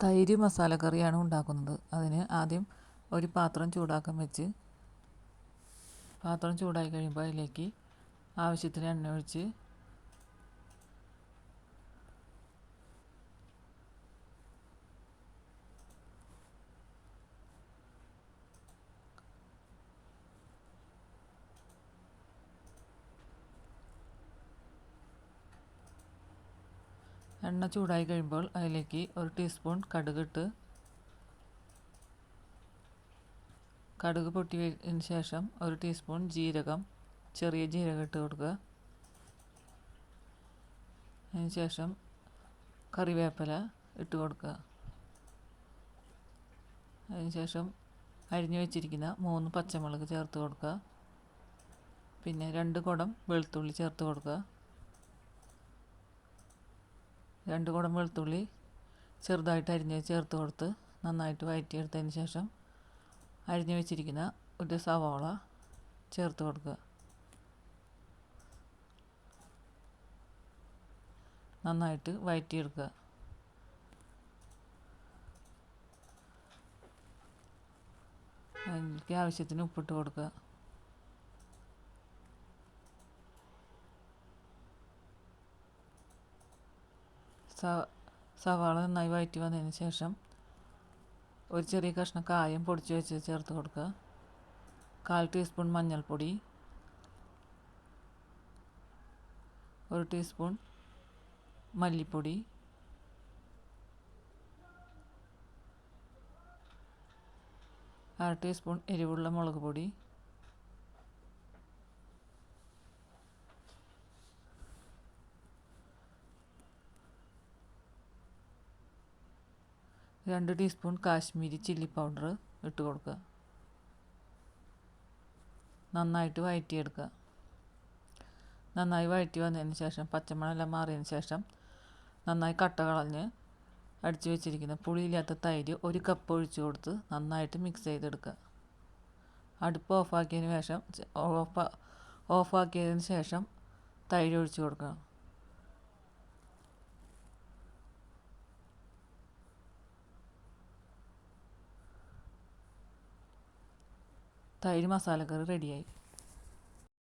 തൈര് മസാലക്കറിയാണ് ഉണ്ടാക്കുന്നത്. അതിന് ആദ്യം ഒരു പാത്രം ചൂടാക്കാൻ വെച്ച് പാത്രം ചൂടായി കഴിയുമ്പോൾ അതിലേക്ക് ആവശ്യത്തിന് എണ്ണ ഒഴിച്ച് എണ്ണ ചൂടായി കഴിയുമ്പോൾ അതിലേക്ക് ഒരു ടീസ്പൂൺ കടുകിട്ട് കടുക് പൊട്ടിയതിന് ശേഷം ഒരു ടീസ്പൂൺ ചെറിയ ജീരകം ഇട്ട് കൊടുക്കുക. അതിന് ശേഷം കറിവേപ്പില ഇട്ട് കൊടുക്കുക. അതിന് ശേഷം അരിഞ്ഞു വെച്ചിരിക്കുന്ന 3 പച്ചമുളക് ചേർത്ത് കൊടുക്കുക. പിന്നെ 2 കുടം വെളുത്തുള്ളി ചേർത്ത് കൊടുക്കുക. 2 കുടം വെളുത്തുള്ളി ചെറുതായിട്ട് അരിഞ്ഞ് ചേർത്ത് കൊടുത്ത് നന്നായിട്ട് വഴറ്റിയെടുത്തതിന് ശേഷം അരിഞ്ഞു വെച്ചിരിക്കുന്ന ഒരു സവാള ചേർത്ത് കൊടുക്കുക. നന്നായിട്ട് വഴറ്റിയെടുക്കുക. അതിലേക്ക് ആവശ്യത്തിന് ഉപ്പിട്ട് കൊടുക്കുക. സവാള നന്നായി വഴറ്റി വന്നതിന് ശേഷം ഒരു ചെറിയ കഷ്ണം കായം പൊടിച്ച് വെച്ച് ചേർത്ത് കൊടുക്കുക. 1/4 ടീസ്പൂൺ മഞ്ഞൾപ്പൊടി, 1 ടീസ്പൂൺ മല്ലിപ്പൊടി, 1/2 ടീസ്പൂൺ എരിവുള്ള മുളക് പൊടി, 2 ടീസ്പൂൺ കാശ്മീരി ചില്ലി പൗഡർ ഇട്ട് കൊടുക്കുക. നന്നായിട്ട് വഴറ്റിയെടുക്കുക. നന്നായി വഴറ്റി വന്നതിന് ശേഷം പച്ചമണമെല്ലാം മാറിയതിന് ശേഷം നന്നായി കട്ട കളഞ്ഞ് അടിച്ചു വെച്ചിരിക്കുന്ന പുളിയില്ലാത്ത തൈര് 1 കപ്പ് ഒഴിച്ചു കൊടുത്ത് നന്നായിട്ട് മിക്സ് ചെയ്തെടുക്കുക. അടുപ്പ് ഓഫാക്കിയതിന് ശേഷം തൈര് ഒഴിച്ചു കൊടുക്കണം. തൈര് മസാലക്കറി റെഡിയായി.